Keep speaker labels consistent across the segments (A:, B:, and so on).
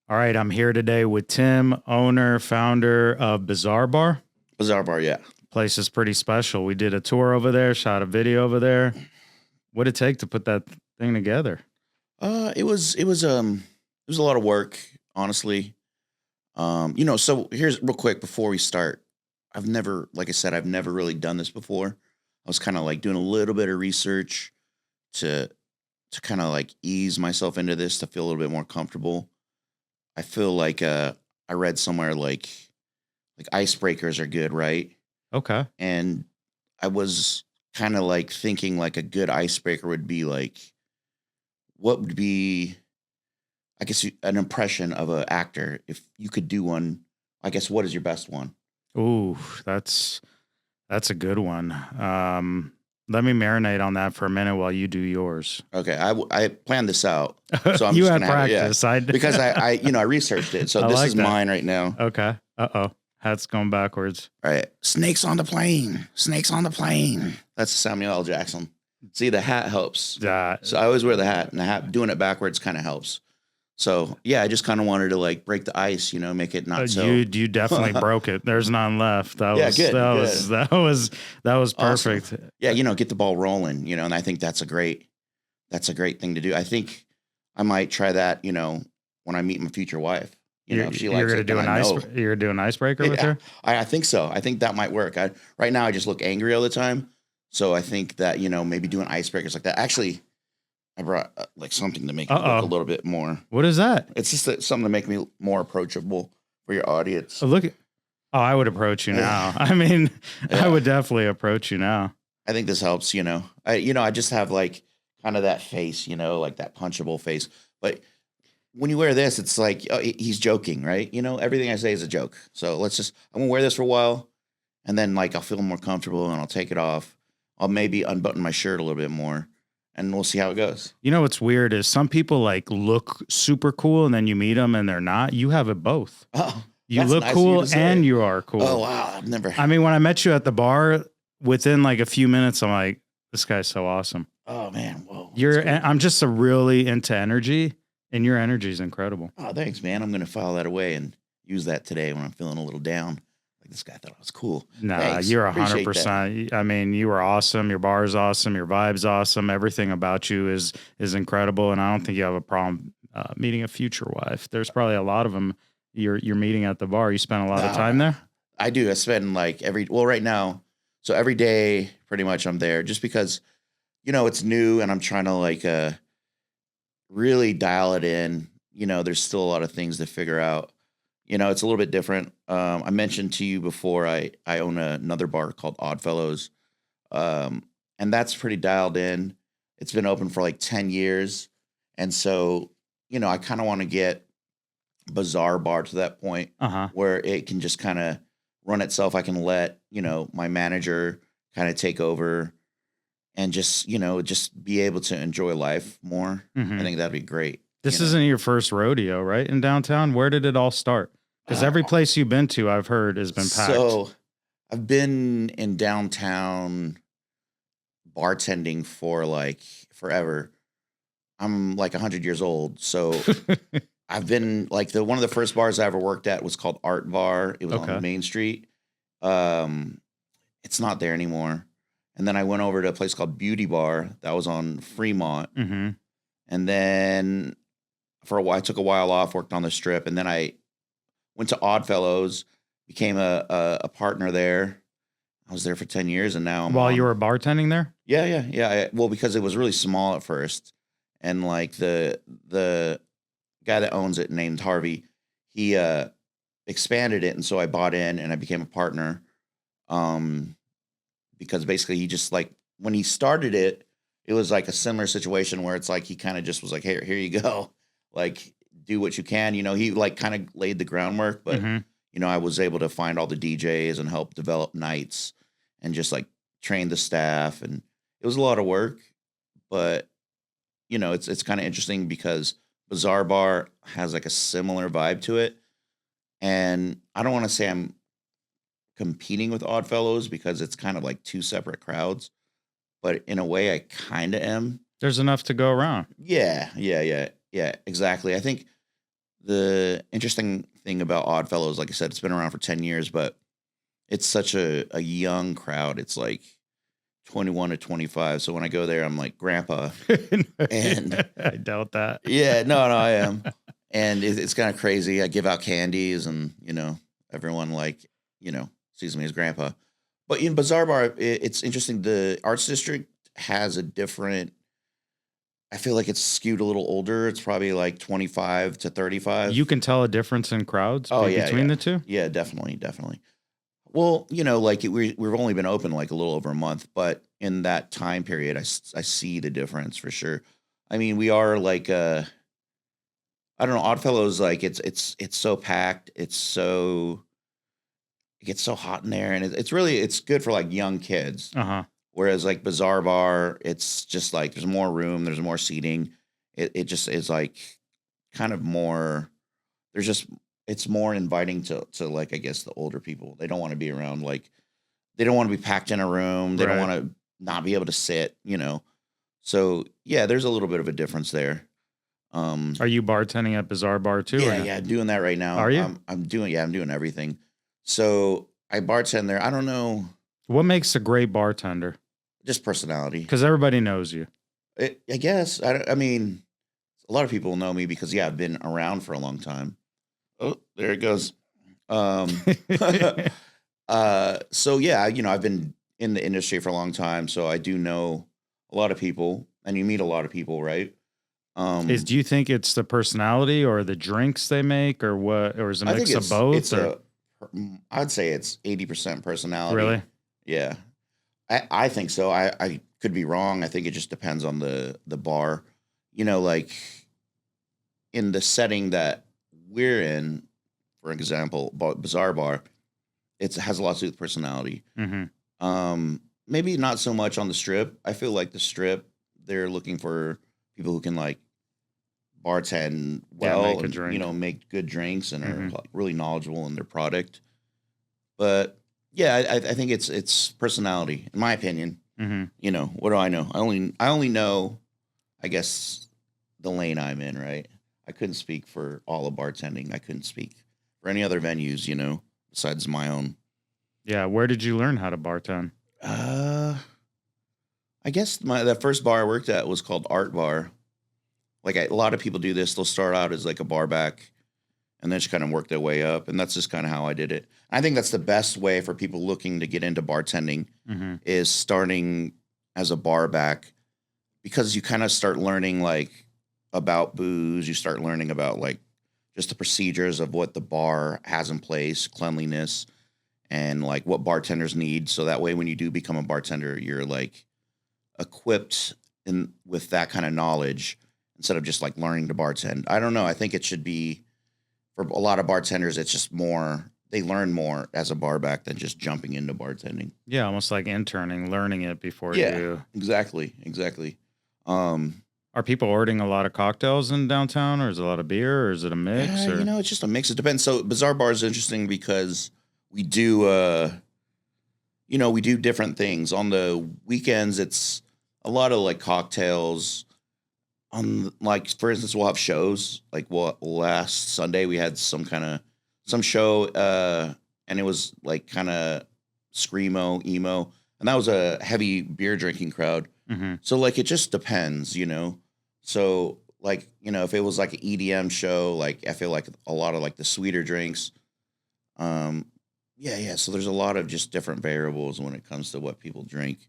A: All right, I'm here today with Tim, owner, founder of Bizaar Bar.
B: Bizaar Bar, yeah.
A: Place is pretty special. We did a tour over there, shot a video over there. What did it take to put that thing together?
B: It was a lot of work, honestly. So here's real quick before we start. Like I said, I've never really done this before. I was kind of like doing a little bit of research to kind of like ease myself into this to feel a little bit more comfortable. I feel like I read somewhere like icebreakers are good, right?
A: Okay.
B: And I was kind of like thinking like a good icebreaker would be like, what would be, I guess, an impression of an actor if you could do one. I guess what is your best one?
A: Ooh, that's a good one. Let me marinate on that for a minute while you do yours.
B: Okay, I planned this out, so I'm
A: you
B: just
A: had
B: gonna
A: practice.
B: have it, yeah. Because I researched it, so
A: I
B: this
A: like
B: is
A: that.
B: mine right now.
A: Okay. Uh-oh. Hat's going backwards.
B: All right, snakes on the plane, snakes on the plane. That's Samuel L. Jackson. See, the hat helps. So I always wear the hat, and the hat doing it backwards kind of helps. So yeah, I just kind of wanted to like break the ice, make it not so.
A: You definitely broke it. There's none left. That was perfect.
B: Awesome. Yeah, get the ball rolling, and I think that's a great thing to do. I think I might try that, when I meet my future wife. If she likes it,
A: you're gonna do an icebreaker with her?
B: I think so. I think that might work. Right now I just look angry all the time. So I think that, maybe doing icebreakers like that. Actually, I brought like something to make it look a little bit more.
A: What is that?
B: It's just something to make me more approachable for your audience.
A: I would approach you now. I mean, yeah. I would definitely approach you now.
B: I think this helps, I just have like kind of that face, like that punchable face. But when you wear this, it's like, oh, he's joking, right? Everything I say is a joke. So I'm going to wear this for a while, and then like I'll feel more comfortable and I'll take it off. I'll maybe unbutton my shirt a little bit more, and we'll see how it goes.
A: What's weird is some people like look super cool and then you meet them and they're not. You have it both.
B: Oh,
A: you look nice cool and you are cool.
B: Oh, wow.
A: I mean, when I met you at the bar, within like a few minutes, I'm like, this guy's so awesome.
B: Oh, man. Whoa.
A: I'm just really into energy, and your energy is incredible.
B: Oh, thanks, man. I'm going to file that away and use that today when I'm feeling a little down. This guy thought I was cool.
A: Nah,
B: thanks.
A: You're 100%. I mean, you are awesome. Your bar is awesome. Your vibe's awesome. Everything about you is incredible. And I don't think you have a problem meeting a future wife. There's probably a lot of them you're meeting at the bar. You spend a lot of time there?
B: I do. I spend like right now. So every day, pretty much I'm there just because, it's new and I'm trying to like really dial it in. There's still a lot of things to figure out. It's a little bit different. I mentioned to you before, I own another bar called Oddfellows. And that's pretty dialed in. It's been open for like 10 years. And so, I kind of want to get Bizaar Bar to that point where it can just kind of run itself. I can let, my manager kind of take over and just be able to enjoy life more. Mm-hmm. I think that'd be great.
A: This isn't your first rodeo, right? In downtown? Where did it all start? Because every place you've been to, I've heard, has been packed.
B: So I've been in downtown bartending for like forever. I'm like 100 years old. So I've been like one of the first bars I ever worked at was called Art Bar. It was on Main Street. It's not there anymore. And then I went over to a place called Beauty Bar that was on Fremont. Mm-hmm. And then for a while, I took a while off, worked on the Strip, and then I went to Oddfellows, became a partner there. I was there for 10 years, and now
A: While you were bartending there?
B: Yeah. Well, because it was really small at first, and like the guy that owns it, named Harvey, he expanded it, and so I bought in, and I became a partner. Because basically he just like, when he started it, it was like a similar situation where it's like he kind of just was like, hey, here you go. Like, do what you can. He like kind of laid the groundwork, but, I was able to find all the DJs and help develop nights and just like train the staff. And it was a lot of work, but, it's kind of interesting because Bizaar Bar has like a similar vibe to it. And I don't want to say I'm competing with Oddfellows because it's kind of like two separate crowds. But in a way, I kind of am.
A: There's enough to go around.
B: Yeah, exactly. I think the interesting thing about Oddfellows, like I said, it's been around for 10 years, but it's such a young crowd. It's like 21 to 25. So when I go there, I'm like grandpa. And
A: I doubt that.
B: yeah, no, I am. And it's kind of crazy. I give out candies and, everyone like, sees me as grandpa. But in Bazaar Bar, it's interesting. The arts district has a different, I feel like it's skewed a little older. It's probably like 25 to 35.
A: You can tell a difference in crowds between the two?
B: Yeah, definitely, definitely. Well, like we've only been open like a little over a month, but in that time period, I see the difference for sure. I mean, we are like, I don't know, Oddfellows, like it's so packed. It gets so hot in there, and it's good for like young kids.
A: Uh-huh.
B: Whereas like Bazaar Bar, it's just like there's more room, there's more seating. It just is like kind of more. There's just it's more inviting to like I guess the older people. They don't want to be around like they don't want to be packed in a room. They don't
A: Right.
B: want to not be able to sit. So yeah, there's a little bit of a difference there.
A: Are you bartending at Bizaar Bar too?
B: Yeah,
A: or no?
B: yeah, I'm doing that right now.
A: Are you?
B: I'm doing everything. So I bartend there. I don't know,
A: What makes a great bartender?
B: just personality.
A: Because everybody knows you.
B: I guess. I mean, a lot of people know me because I've been around for a long time. Oh, there it goes. Um, so yeah, I've been in the industry for a long time, so I do know a lot of people, and you meet a lot of people, right?
A: Do you think it's the personality or the drinks they make or what, or is it a
B: I think
A: mix of both?
B: it's
A: or?
B: I'd say it's 80% personality.
A: Really?
B: Yeah, I think so. I could be wrong. I think it just depends on the bar. Like in the setting that we're in, for example, Bazaar Bar, it has a lot to do with personality.
A: Mm-hmm.
B: Maybe not so much on the strip. I feel like the strip, they're looking for people who can like bartend well
A: make a
B: and
A: drink.
B: make good drinks and
A: Mhm.
B: are really knowledgeable in their product. But yeah, I think it's personality, in my opinion.
A: Mm-hmm.
B: What do I know? I only know, I guess, the lane I'm in, right? I couldn't speak for all of bartending. I couldn't speak for any other venues, besides my own.
A: Yeah. Where did you learn how to bartend?
B: Uh, I guess that first bar I worked at was called Art Bar. Like a lot of people do this. They'll start out as like a bar back and then just kind of work their way up. And that's just kind of how I did it. I think that's the best way for people looking to get into bartending
A: Mm-hmm.
B: is starting as a bar back because you kind of start learning like about booze. You start learning about like just the procedures of what the bar has in place, cleanliness, and like what bartenders need. So that way, when you do become a bartender, you're like equipped with that kind of knowledge instead of just like learning to bartend. I don't know. I think it should be for a lot of bartenders. It's just more they learn more as a bar back than just jumping into bartending.
A: Yeah. Almost like interning, learning it before
B: Yeah,
A: you.
B: exactly.
A: Are people ordering a lot of cocktails in downtown, or is it a lot of beer, or is it a mix? Or
B: It's just a mix. It depends. So Bazaar Bar is interesting because we do, we do different things. On the weekends, it's a lot of like cocktails. On like, for instance, we'll have shows. Like last Sunday we had some show, and it was like kind of screamo, emo, and that was a heavy beer drinking crowd.
A: Mm-hmm.
B: So like it just depends, So like, if it was like an EDM show, like I feel like a lot of like the sweeter drinks. Yeah. So there's a lot of just different variables when it comes to what people drink.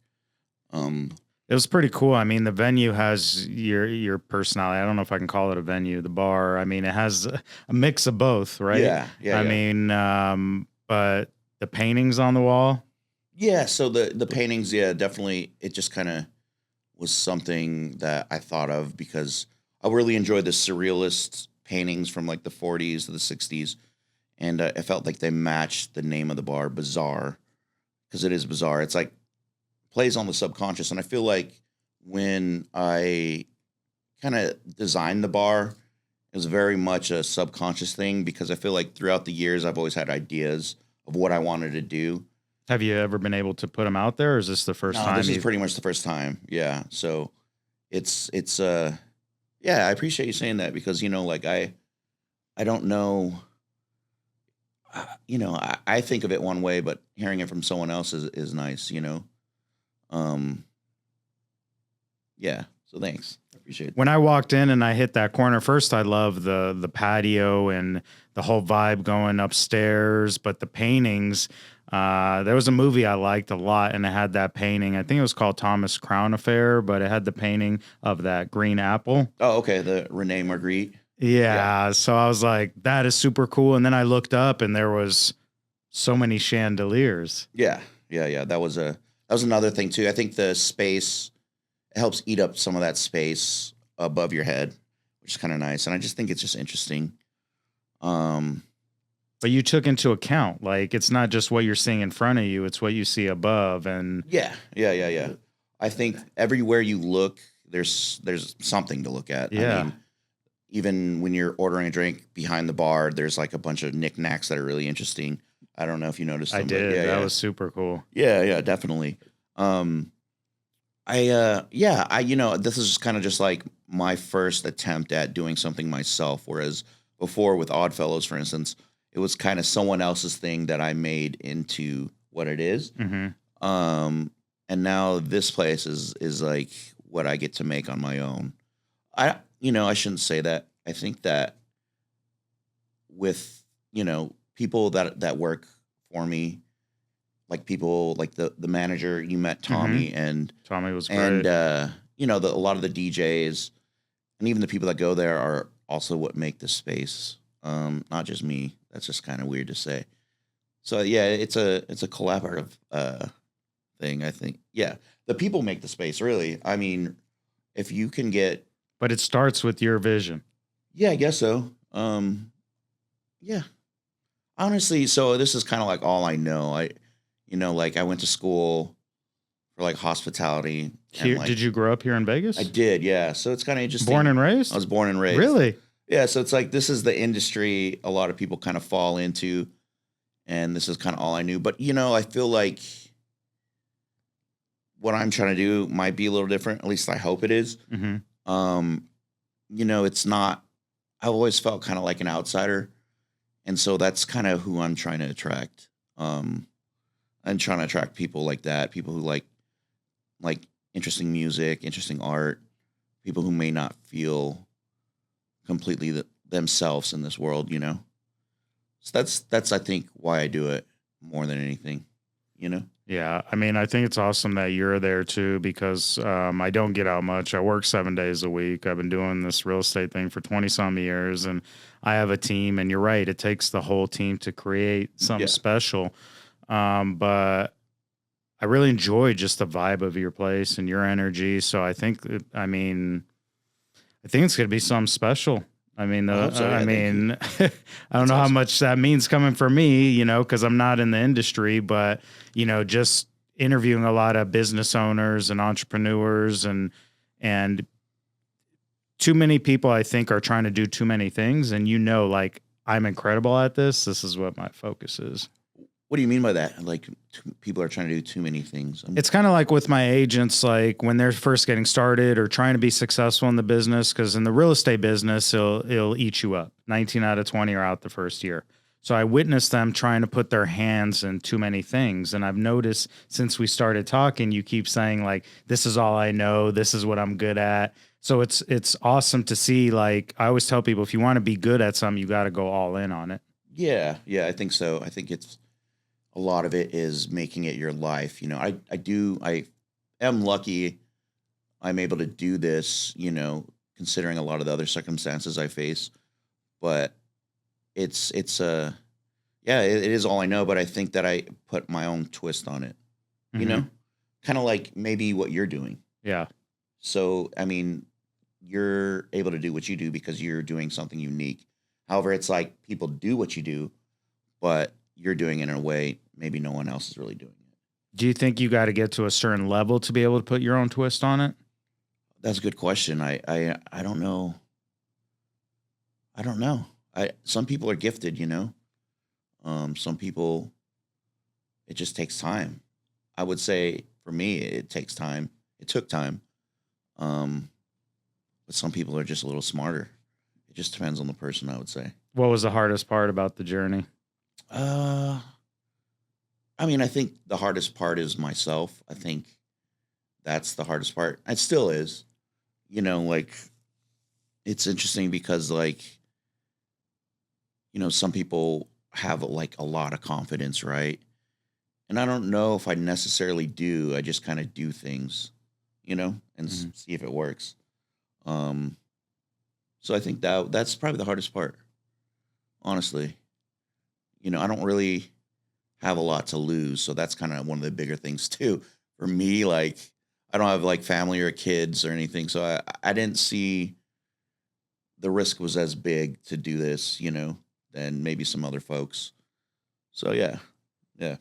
A: It was pretty cool. I mean, the venue has your personality. I don't know if I can call it a venue. The bar. I mean, it has a mix of both, right?
B: Yeah.
A: I mean, but the paintings on the wall.
B: Yeah. So the paintings, yeah, definitely. It just kind of was something that I thought of because I really enjoyed the surrealist paintings from like the 40s to the 60s. And I felt like they matched the name of the bar, Bizarre, because it is bizarre. It's like plays on the subconscious. And I feel like when I kind of designed the bar, it was very much a subconscious thing because I feel like throughout the years, I've always had ideas of what I wanted to do.
A: Have you ever been able to put them out there, or is this the first
B: No,
A: time?
B: this is pretty much the first time. Yeah. So it's yeah, I appreciate you saying that because, like I I don't know. I think of it one way, but hearing it from someone else is nice. Um, yeah. So thanks. I appreciate it.
A: When I walked in and I hit that corner, first I love the patio and the whole vibe going upstairs, but the paintings. There was a movie I liked a lot, and it had that painting. I think it was called Thomas Crown Affair, but it had the painting of that green apple.
B: Oh, okay. The Rene Magritte.
A: Yeah, so I was like, that is super cool. And then I looked up, and there was so many chandeliers.
B: Yeah. That was another thing too. I think the space helps eat up some of that space above your head, which is kind of nice. And I just think it's just interesting.
A: But you took into account, like, it's not just what you're seeing in front of you, it's what you see above. And
B: yeah. I think everywhere you look, there's something to look at.
A: Yeah.
B: I mean, even when you're ordering a drink behind the bar, there's like a bunch of knickknacks that are really interesting. I don't know if you noticed them.
A: I did. That was super cool.
B: Yeah, definitely. This is just kind of just like my first attempt at doing something myself. Whereas before with Oddfellows, for instance, it was kind of someone else's thing that I made into what it is.
A: Mm-hmm.
B: And now this place is like what I get to make on my own. I shouldn't say that. I think that with, people that work for me, like people like the manager, you met Tommy, and
A: Tommy was great.
B: And a lot of the DJs and even the people that go there are also what make this space. Not just me. That's just kind of weird to say. So yeah, it's a collaborative thing, I think. Yeah. The people make the space, really. I mean, if you can get,
A: but it starts with your vision.
B: yeah, I guess so. Yeah. Honestly, so this is kind of like all I know. I went to school for like hospitality.
A: Here,
B: like,
A: did you grow up here in Vegas?
B: I did, yeah. So it's kind of interesting.
A: Born and raised?
B: I was born and raised.
A: Really?
B: Yeah, so it's like this is the industry a lot of people kind of fall into, and this is kind of all I knew. But I feel like what I'm trying to do might be a little different. At least I hope it is.
A: Mm-hmm.
B: It's not. I've always felt kind of like an outsider, and so that's kind of who I'm trying to attract. I'm trying to attract people like that, people who like interesting music, interesting art, people who may not feel completely themselves in this world. So that's I think why I do it more than anything.
A: Yeah, I mean, I think it's awesome that you're there too, because I don't get out much. I work 7 days a week. I've been doing this real estate thing for 20 some years, and I have a team. And you're right, it takes the whole team to create something special. But I really enjoy just the vibe of your place and your energy. So I think it's going to be something special. I mean, I don't know how much that means coming from me, because I'm not in the industry, but, just interviewing a lot of business owners and entrepreneurs and too many people, I think, are trying to do too many things. And, like, I'm incredible at this. This is what my focus is.
B: What do you mean by that? Like, people are trying to do too many things?
A: It's kind of like with my agents, like when they're first getting started or trying to be successful in the business, because in the real estate business, it'll eat you up. 19 out of 20 are out the first year. So I witnessed them trying to put their hands in too many things. And I've noticed since we started talking, you keep saying, like, this is all I know. This is what I'm good at. So it's awesome to see. Like, I always tell people, if you want to be good at something, you got to go all in on it.
B: Yeah, I think so. I think a lot of it is making it your life. I am lucky I'm able to do this, considering a lot of the other circumstances I face, but it is all I know, but I think that I put my own twist on it, kind of like maybe what you're doing.
A: Yeah.
B: So, I mean, you're able to do what you do because you're doing something unique. However, it's like people do what you do, but you're doing it in a way maybe no one else is really doing it.
A: Do you think you got to get to a certain level to be able to put your own twist on it?
B: That's a good question. I don't know. I don't know. Some people are gifted, some people, it just takes time. I would say for me, it takes time. It took time. But some people are just a little smarter. It just depends on the person, I would say.
A: What was the hardest part about the journey?
B: Uh, I mean, I think the hardest part is myself. I think that's the hardest part. It still is. Like it's interesting because like, some people have like a lot of confidence, right? And I don't know if I necessarily do. I just kind of do things, and
A: Mhm.
B: see if it works. Um, so I think that's probably the hardest part, honestly. I don't really have a lot to lose, so that's kind of one of the bigger things too for me. Like, I don't have like family or kids or anything, so I didn't see the risk was as big to do this, than maybe some other folks. So yeah, yeah,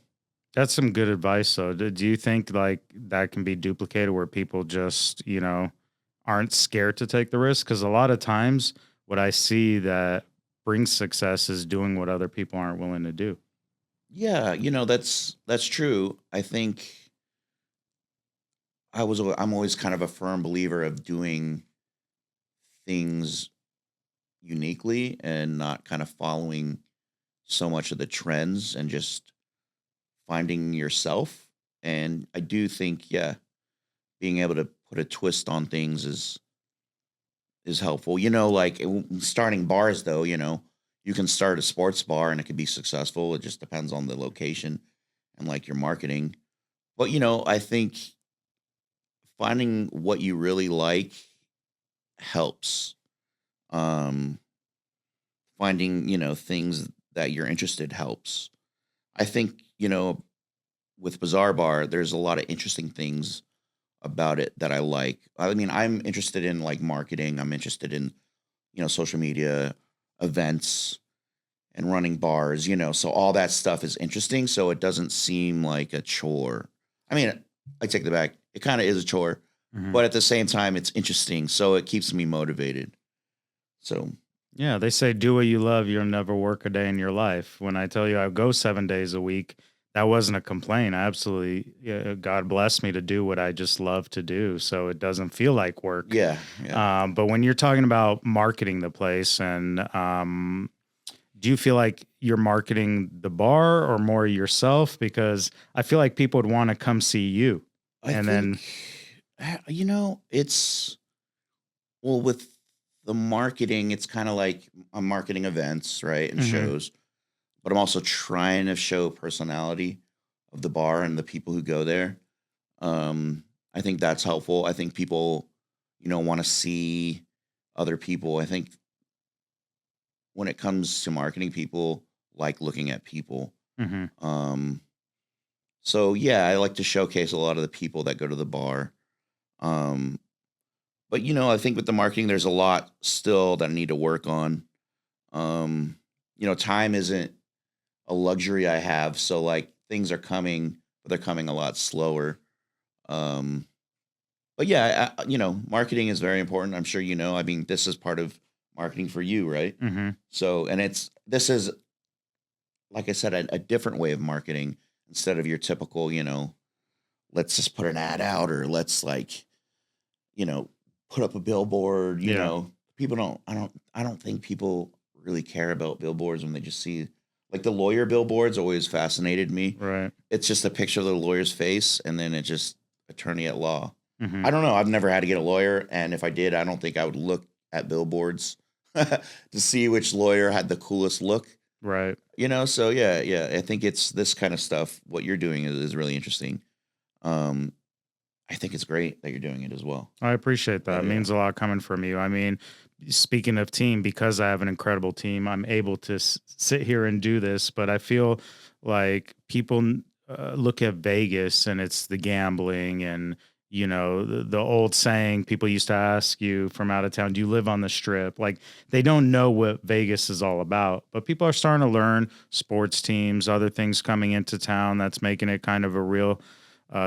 A: That's some good advice, though. Do you think like that can be duplicated where people just, aren't scared to take the risk? Because a lot of times, what I see that brings success is doing what other people aren't willing to do.
B: yeah. That's true. I think I'm always kind of a firm believer of doing things uniquely and not kind of following so much of the trends and just finding yourself. And I do think, yeah, being able to put a twist on things is helpful. Like starting bars though, you can start a sports bar and it could be successful. It just depends on the location and like your marketing. But I think finding what you really like helps. Um Finding, things that you're interested helps. I think, with Bazaar Bar, there's a lot of interesting things about it that I like. I mean, I'm interested in like marketing. I'm interested in, social media, events, and running bars, so all that stuff is interesting. So it doesn't seem like a chore. I mean, I take the back. It kind of is a chore,
A: Mhm.
B: but at the same time, it's interesting. So it keeps me motivated. So
A: Yeah, they say do what you love, you'll never work a day in your life. When I tell you I go 7 days a week, that wasn't a complaint. I absolutely, yeah, God bless me to do what I just love to do. So it doesn't feel like work.
B: yeah, yeah.
A: But when you're talking about marketing the place, and do you feel like you're marketing the bar or more yourself? Because I feel like people would want to come see you.
B: I
A: And
B: think,
A: then,
B: it's well, with the marketing, it's kind of like I'm marketing events, right, and
A: Mhm.
B: shows, but I'm also trying to show personality of the bar and the people who go there. I think that's helpful. I think people, want to see other people. I think when it comes to marketing, people like looking at people.
A: Mhm.
B: Um, so yeah, I like to showcase a lot of the people that go to the bar. Um, but I think with the marketing, there's a lot still that I need to work on. Um, time isn't a luxury I have, so like things are coming, but they're coming a lot slower. Um, but yeah, marketing is very important. I'm sure you know. I mean, this is part of marketing for you, right?
A: Mhm.
B: So, and this is like I said, a different way of marketing instead of your typical, let's just put an ad out or let's like, you know, put up a billboard.
A: Yeah.
B: People don't. I don't think people really care about billboards when they just see like the lawyer billboards. Always fascinated me.
A: Right.
B: It's just a picture of the lawyer's face, and then it just attorney at law.
A: Mhm.
B: I don't know. I've never had to get a lawyer, and if I did, I don't think I would look at billboards to see which lawyer had the coolest look.
A: Right.
B: So yeah, yeah. I think it's this kind of stuff. What you're doing is really interesting. Um, I think it's great that you're doing it as well.
A: I appreciate that.
B: So
A: It
B: yeah,
A: means a lot coming from you. I mean, speaking of team, because I have an incredible team, I'm able to sit here and do this. But I feel like people look at Vegas and it's the gambling and, the old saying people used to ask you from out of town, do you live on the strip? Like they don't know what Vegas is all about. But people are starting to learn sports teams, other things coming into town that's making it kind of a real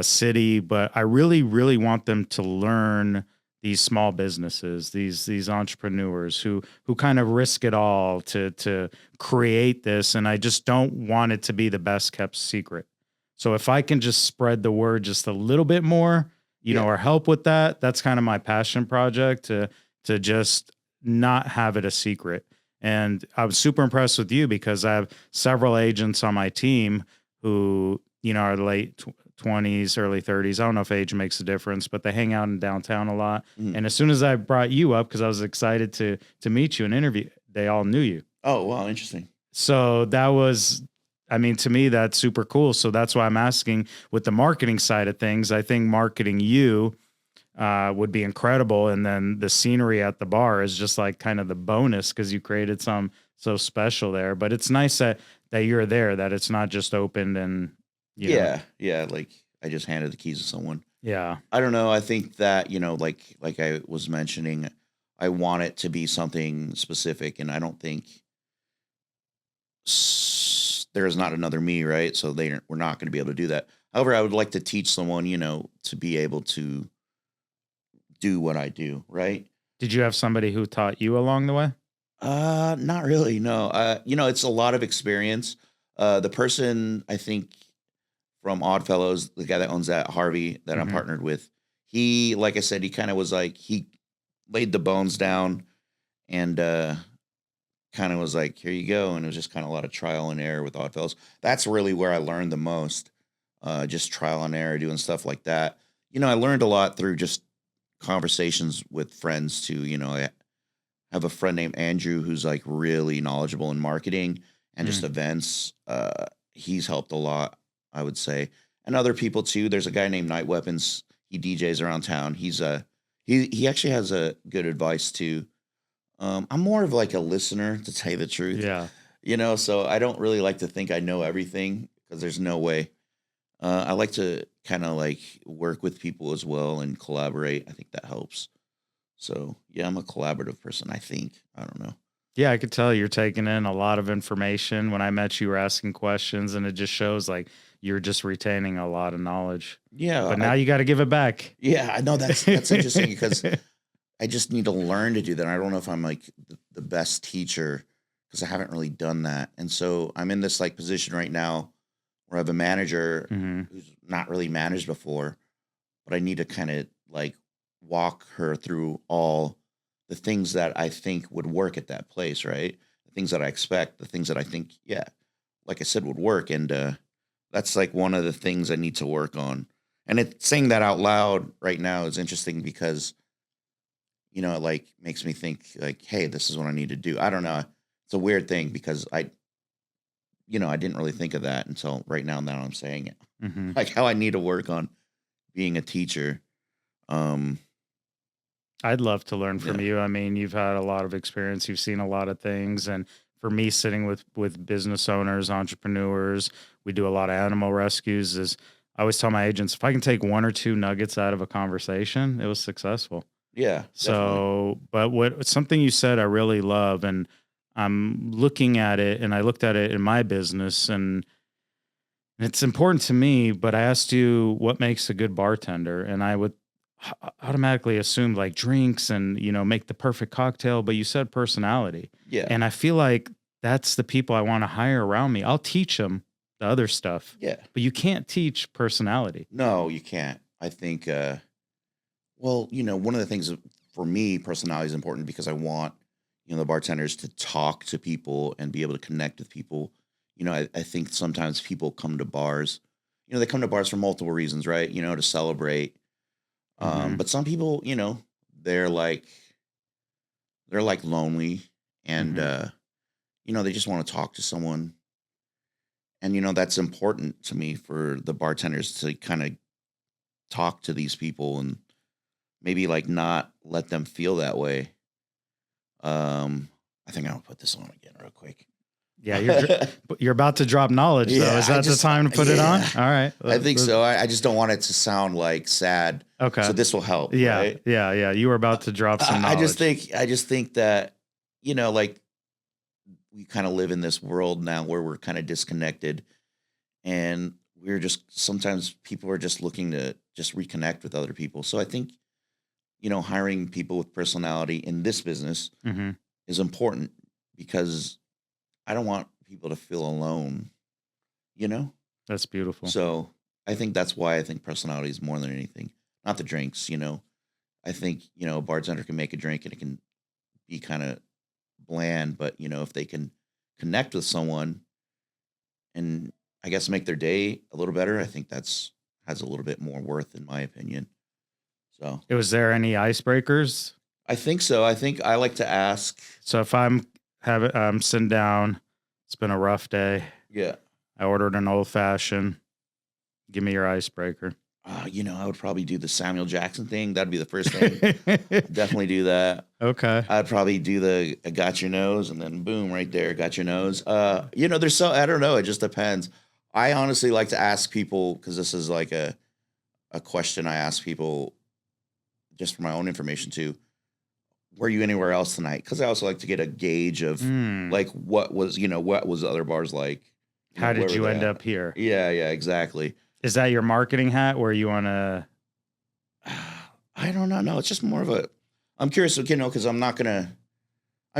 A: city, but I really, really want them to learn these small businesses, these entrepreneurs who kind of risk it all to create this, and I just don't want it to be the best kept secret. So if I can just spread the word just a little bit more,
B: yeah,
A: or help with that, that's kind of my passion project to just not have it a secret. And I was super impressed with you because I have several agents on my team who, are late 20s, early 30s. I don't know if age makes a difference, but they hang out in downtown a lot.
B: Mhm.
A: And as soon as I brought you up, because I was excited to meet you and interview, they all knew you.
B: Oh, wow. Interesting.
A: So that was, to me, that's super cool. So that's why I'm asking with the marketing side of things. I think marketing you would be incredible. And then the scenery at the bar is just like kind of the bonus because you created some so special there. But it's nice that you're there, that it's not just opened and,
B: Yeah. Yeah. Like I just handed the keys to someone.
A: Yeah.
B: I don't know. I think that, like I was mentioning, I want it to be something specific, and I don't think there is not another me, right? So we're not going to be able to do that. However, I would like to teach someone, to be able to do what I do, right?
A: Did you have somebody who taught you along the way?
B: Not really. No. It's a lot of experience. The person I think from Oddfellows, the guy that owns that, Harvey, that I'm
A: Mhm.
B: partnered with, he, like I said, he kind of was like, he laid the bones down and kind of was like, here you go. And it was just kind of a lot of trial and error with Oddfellows. That's really where I learned the most. Just trial and error, doing stuff like that. I learned a lot through just conversations with friends too. I have a friend named Andrew who's like really knowledgeable in marketing and just
A: Mm.
B: events. He's helped a lot, I would say, and other people too. There's a guy named Night Weapons. He DJs around town. He actually has a good advice too. I'm more of like a listener, to tell you the truth.
A: Yeah.
B: So I don't really like to think I know everything because there's no way. I like to kind of like work with people as well and collaborate. I think that helps. So yeah, I'm a collaborative person, I think. I don't know.
A: Yeah, I could tell you're taking in a lot of information. When I met you, you were asking questions, and it just shows like you're just retaining a lot of knowledge.
B: Yeah,
A: But now you got to give it back.
B: I know that's interesting because I just need to learn to do that. I don't know if I'm like the best teacher because I haven't really done that. And so I'm in this like position right now where I have a manager
A: Mhm.
B: who's not really managed before, but I need to kind of like walk her through all the things that I think would work at that place, right? The things that I expect, the things that I think, yeah, like I said, would work. And that's like one of the things I need to work on. And saying that out loud right now is interesting because it like makes me think like, hey, this is what I need to do. I don't know. It's a weird thing because I didn't really think of that until right now. Now I'm saying it,
A: Mhm.
B: like how I need to work on being a teacher. Um,
A: I'd love to learn from
B: yeah,
A: you. You've had a lot of experience. You've seen a lot of things, and for me, sitting with business owners, entrepreneurs, we do a lot of animal rescues. Is I always tell my agents if I can take one or two nuggets out of a conversation, it was successful.
B: yeah, definitely.
A: So, but what something you said I really love, and I'm looking at it, and I looked at it in my business, and it's important to me. But I asked you what makes a good bartender, and I would automatically assume like drinks and make the perfect cocktail. But you said personality,
B: Yeah,
A: and I feel like that's the people I want to hire around me. I'll teach them the other stuff,
B: yeah.
A: but you can't teach personality.
B: No, you can't. I think. Well, one of the things for me, personality is important because I want the bartenders to talk to people and be able to connect with people. I think sometimes people come to bars. They come to bars for multiple reasons, right? To celebrate.
A: Hmm.
B: But some people, they're like they're like lonely and
A: Hmm.
B: they just want to talk to someone. And that's important to me for the bartenders to kind of talk to these people and maybe like not let them feel that way. I think I'll put this on again real quick.
A: Yeah, but you're about to drop knowledge though.
B: Yeah,
A: Is that the time to put it on?
B: yeah,
A: All right.
B: I think so. I just don't want it to sound like sad. So
A: Okay.
B: this will help,
A: Yeah,
B: right?
A: yeah, yeah. You were about to drop some knowledge.
B: I just think that, like we kind of live in this world now where we're kind of disconnected and we're just sometimes people are just looking to just reconnect with other people. So I think, hiring people with personality in this business
A: Hmm.
B: is important because I don't want people to feel alone, you know?
A: That's beautiful.
B: So I think that's why I think personality is more than anything, not the drinks. I think, a bartender can make a drink and it can be kind of bland, but if they can connect with someone and I guess make their day a little better, I think that's has a little bit more worth in my opinion. So
A: Was there any icebreakers?
B: I think so. I think I like to ask.
A: So if I'm sitting down, it's been a rough day.
B: Yeah.
A: I ordered an old fashioned. Give me your icebreaker.
B: I would probably do the Samuel Jackson thing. That'd be the first thing. Definitely do that.
A: Okay.
B: I'd probably do the I got your nose and then boom, right there, got your nose. There's I don't know. It just depends. I honestly like to ask people because this is like a question I ask people just for my own information too. Were you anywhere else tonight? Because I also like to get a gauge of like what was the other bars like.
A: How did you end
B: at?
A: up here?
B: Yeah, exactly.
A: Is that your marketing hat where you want to?
B: I don't know. No, it's just more of a. I'm curious, because I'm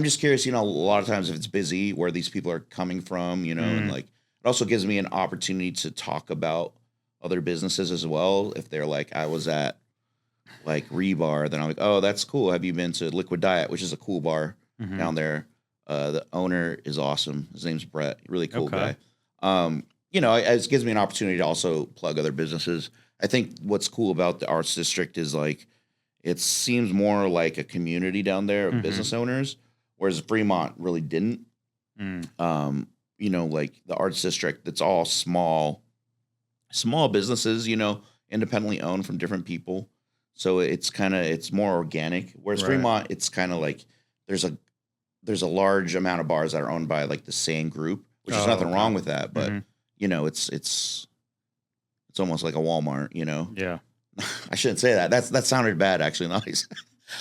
B: just curious, a lot of times if it's busy, where these people are coming from, and like it also gives me an opportunity to talk about other businesses as well. If they're like, I was at like Rebar, then I'm like, oh, that's cool. Have you been to Liquid Diet, which is a cool bar down there? The owner is awesome. His name's Brett. Really cool guy. It gives me an opportunity to also plug other businesses. I think what's cool about the Arts District is like, it seems more like a community down there of business owners, whereas Fremont really didn't. Like the Arts District, it's all small businesses, independently owned from different people. So it's more organic. Whereas Fremont, it's kind of like there's a large amount of bars that are owned by like the same group, which is nothing wrong with that. But it's almost like a Walmart,
A: Yeah.
B: I shouldn't say that. That sounded bad, actually. Nice.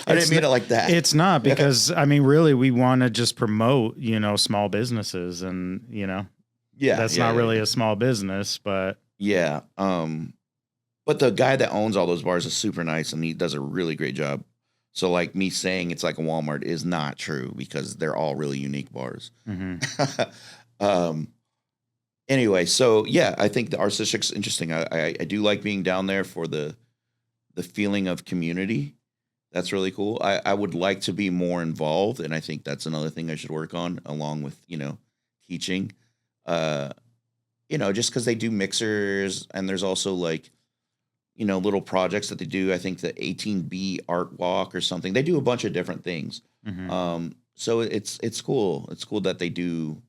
B: I didn't mean it like that.
A: It's not because really we want to just promote, small businesses, and that's not really a small business, but
B: yeah. But the guy that owns all those bars is super nice, and he does a really great job. So like me saying it's like a Walmart is not true because they're all really unique bars. Anyway, so yeah, I think the Arts District's interesting. I do like being down there for the feeling of community. That's really cool. I would like to be more involved, and I think that's another thing I should work on along with, teaching. Just because they do mixers, and there's also like, little projects that they do. I think the 18B Art Walk or something. They do a bunch of different things. So it's cool. It's cool that they do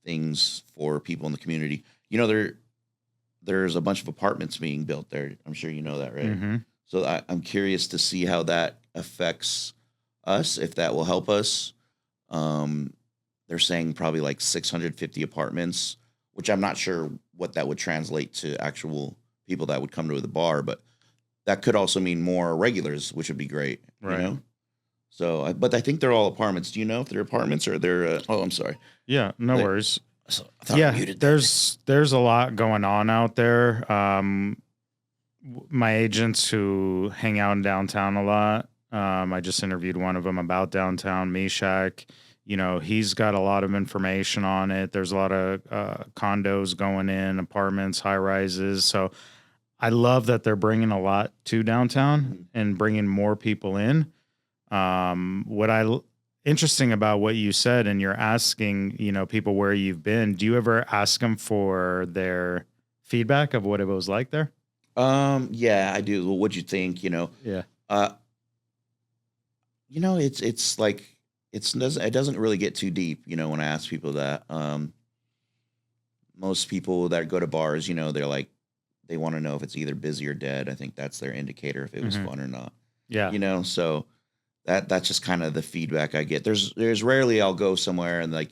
B: things for people in the community. There's a bunch of apartments being built there. I'm sure you know that, right? So I'm curious to see how that affects us, if that will help us. They're saying probably like 650 apartments, which I'm not sure what that would translate to actual people that would come to the bar, but that could also mean more regulars, which would be great.
A: Right.
B: So, but I think they're all apartments. Do you know if they're apartments or they're? Oh, I'm sorry.
A: Yeah, no worries.
B: So
A: there's a lot going on out there. My agents who hang out in downtown a lot. I just interviewed one of them about downtown, Meshach. He's got a lot of information on it. There's a lot of condos going in, apartments, high rises. So I love that they're bringing a lot to downtown and bringing more people in. Interesting about what you said, and you're asking, people where you've been. Do you ever ask them for their feedback of what it was like there?
B: Yeah, I do. Well, what'd you think?
A: Yeah.
B: It's like it doesn't really get too deep. When I ask people that, most people that go to bars, they're like, they want to know if it's either busy or dead. I think that's their indicator if it was fun or not.
A: Yeah.
B: So that's just kind of the feedback I get. There's rarely I'll go somewhere and like,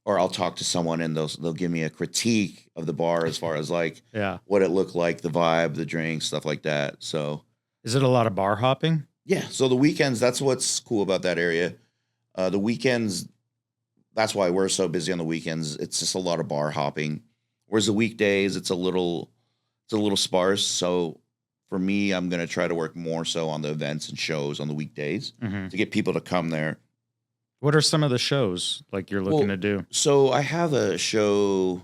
B: or I'll talk to someone and they'll give me a critique of the bar as far as like what it looked like, the vibe, the drinks, stuff like that. So
A: is it a lot of bar hopping?
B: Yeah. So the weekends, that's what's cool about that area. The weekends, that's why we're so busy on the weekends. It's just a lot of bar hopping. Whereas the weekdays, it's a little sparse. So for me, I'm going to try to work more so on the events and shows on the weekdays to get people to come there.
A: What are some of the shows like you're looking to do?
B: So I have a show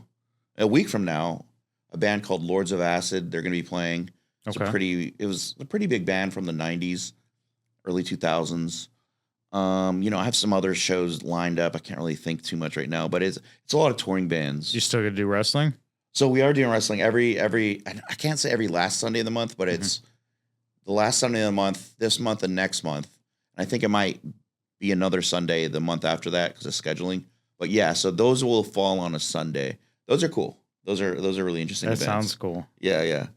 B: a week from now, a band called Lords of Acid. They're going to be playing. It was a pretty big band from the 90s, early 2000s. I have some other shows lined up. I can't really think too much right now, but it's a lot of touring bands.
A: You still gonna do wrestling?
B: So we are doing wrestling every I can't say every last Sunday of the month, but
A: Mm-hmm.
B: it's the last Sunday of the month, this month and next month. And I think it might be another Sunday the month after that because of scheduling. But yeah, so those will fall on a Sunday. Those are cool. Those are really interesting
A: That
B: events.
A: sounds cool.
B: Yeah, yeah.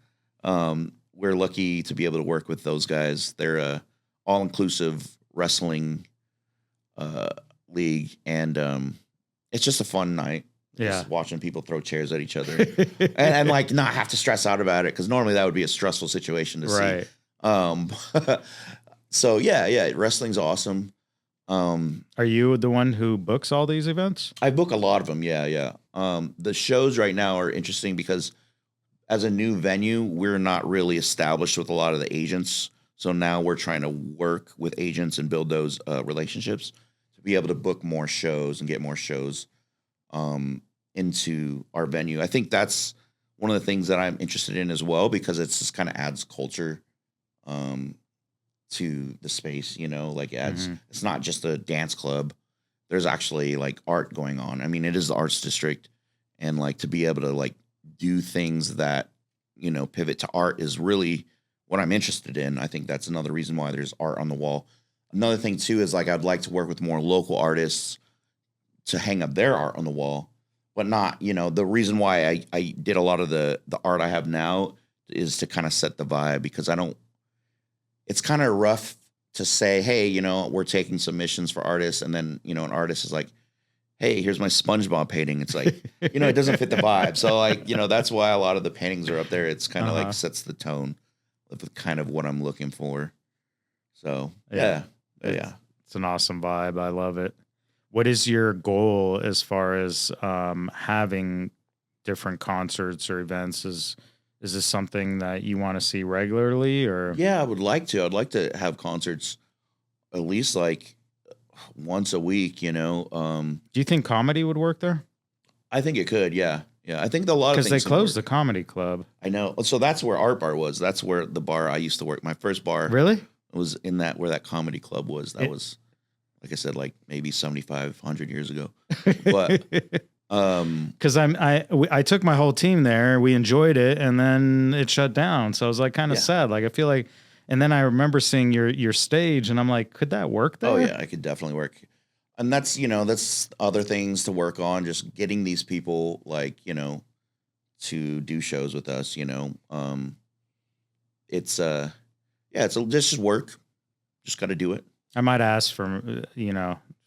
B: We're lucky to be able to work with those guys. They're a all-inclusive wrestling league, and it's just a fun night.
A: Yeah.
B: Just watching people throw chairs at each other, and like not have to stress out about it because normally that would be a stressful situation to
A: Right.
B: see. So yeah, wrestling's awesome.
A: Are you the one who books all these events?
B: I book a lot of them. Yeah. The shows right now are interesting because as a new venue, we're not really established with a lot of the agents. So now we're trying to work with agents and build those relationships to be able to book more shows and get more shows into our venue. I think that's one of the things that I'm interested in as well because it's just kind of adds culture to the space, like adds, it's not just a dance club. There's actually like art going on. I mean, it is the arts district, and like to be able to like do things that, pivot to art is really what I'm interested in. I think that's another reason why there's art on the wall. Another thing too is like I'd like to work with more local artists to hang up their art on the wall, but not, the reason why I did a lot of the art I have now is to kind of set the vibe because it's kind of rough to say, hey, we're taking submissions for artists. And then, an artist is like, hey, here's my SpongeBob painting. It's like, it doesn't fit the vibe. So like, that's why a lot of the paintings are up there. It's kind of like sets the tone of kind of what I'm looking for. So yeah.
A: It's an awesome vibe. I love it. What is your goal as far as having different concerts or events? Is this something that you want to see regularly or?
B: Yeah, I would like to. I'd like to have concerts at least like once a week,
A: Do you think comedy would work there?
B: I think it could, yeah. Yeah, I think a lot of things.
A: Because they closed the comedy club.
B: I know. So that's where Art Bar was. That's where the bar I used to work. My first bar.
A: Really?
B: Was in where that comedy club was. That was, like I said, like maybe 7,500 years ago. But
A: because I took my whole team there, we enjoyed it, and then it shut down. So I was like kind of sad. Like I feel like, and then I remember seeing your stage, and I'm like, could that work there?
B: Oh yeah, I could definitely work. And that's that's other things to work on. Just getting these people like to do shows with us. It's it's just work. Just got to do it.
A: I might ask for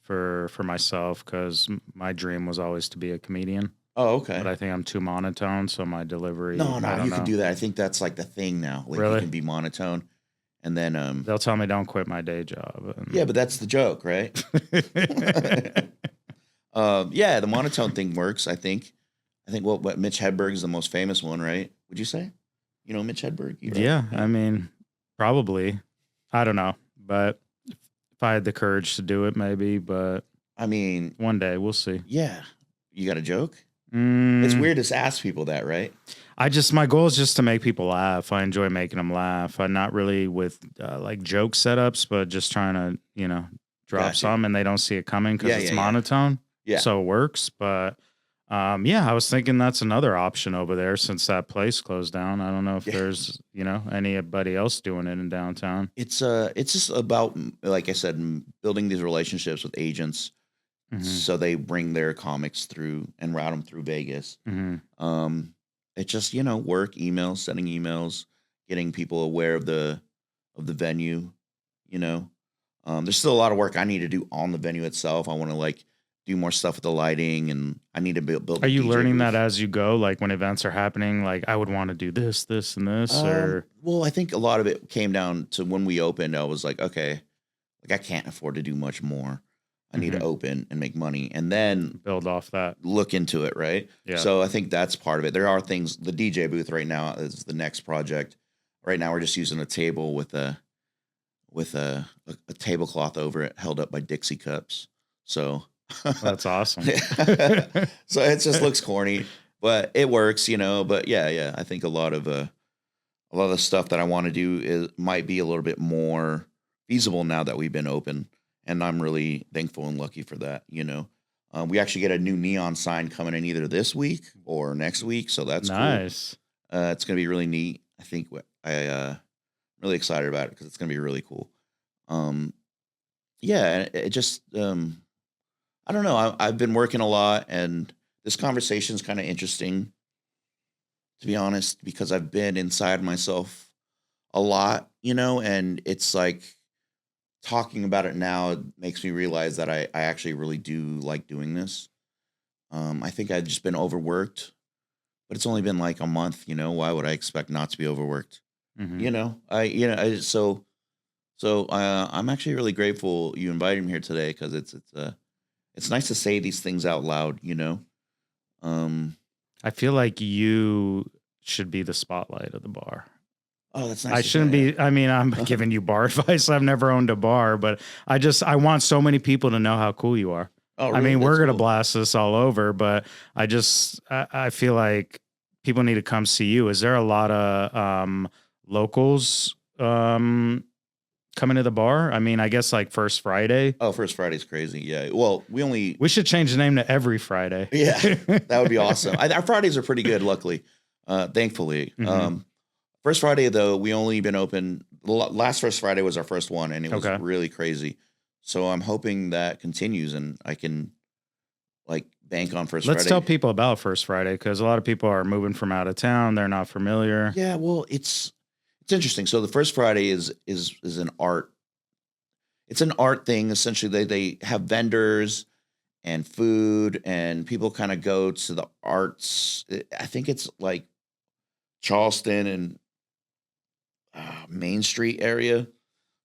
A: for myself because my dream was always to be a comedian.
B: Oh, okay.
A: But I think I'm too monotone, so my delivery.
B: No, you can do that. I think that's like the thing now. Like
A: really?
B: You can be monotone, and then
A: they'll tell me don't quit my day job.
B: Yeah, but that's the joke, right? The monotone thing works. I think what Mitch Hedberg is the most famous one, right? Would you say? Mitch Hedberg.
A: Yeah, I mean, probably. I don't know, but if I had the courage to do it, maybe. But
B: I mean,
A: one day we'll see.
B: Yeah, you got a joke? It's weird to ask people that, right?
A: My goal is just to make people laugh. I enjoy making them laugh. I'm not really with like joke setups, but just trying to, drop some and they don't see it coming because it's monotone. Yeah. So it works. But I was thinking that's another option over there since that place closed down. I don't know if there's, anybody else doing it in downtown.
B: It's just about, like I said, building these relationships with agents. Mm-hmm. So they bring their comics through and route them through Vegas. Mm-hmm. It's just, work, emails, sending emails, getting people aware of the venue, there's still a lot of work I need to do on the venue itself. I want to do more stuff with the lighting, and I need to build.
A: Are you learning that as you go? Like when events are happening, like I would want to do this, this, and this, or?
B: Well, I think a lot of it came down to when we opened, I was like, okay, I can't afford to do much more. I need to open and make money and then
A: build off that,
B: look into it. Right. Yeah. So I think that's part of it. There are things, the DJ booth right now is the next project. Right now we're just using a table with a tablecloth over it held up by Dixie cups. So
A: that's awesome.
B: So it just looks corny, but it works, but yeah. I think a lot of the stuff that I want to do might be a little bit more feasible now that we've been open. and I'm really thankful and lucky for that. We actually get a new neon sign coming in either this week or next week, so that's cool.
A: Nice.
B: It's gonna be really neat. I think I'm really excited about it because it's gonna be really cool. Um, yeah, it just I don't know. I've been working a lot, and this conversation is kind of interesting, to be honest, because I've been inside myself a lot, and it's like talking about it now makes me realize that I actually really do like doing this. I think I've just been overworked, but it's only been like a month. Why would I expect not to be overworked?
A: Hmm.
B: I'm actually really grateful you invited me here today because it's nice to say these things out loud. Um,
A: I feel like you should be the spotlight of the bar.
B: oh, that's nice
A: I
B: to
A: shouldn't
B: say.
A: be. I mean, I'm giving you bar advice. I've never owned a bar, but I want so many people to know how cool you are.
B: Oh,
A: I
B: really?
A: mean, we're
B: That's
A: going to
B: cool.
A: blast this all over, but I feel like people need to come see you. Is there a lot of locals coming to the bar? I mean, I guess like First Friday.
B: Oh, First Friday's crazy. Yeah. Well, we only.
A: We should change the name to Every Friday.
B: Yeah, that would be awesome. Our Fridays are pretty good, luckily, thankfully.
A: Hmm.
B: First Friday though, we only been open. Last First Friday was our first one, and it was
A: Okay.
B: really crazy. So I'm hoping that continues, and I can like bank on First
A: Let's
B: Friday.
A: tell people about First Friday because a lot of people are moving from out of town. They're not familiar.
B: Yeah, well, it's interesting. So the First Friday is an art. It's an art thing. Essentially, they have vendors and food, and people kind of go to the arts. I think it's like Charleston and Main Street area.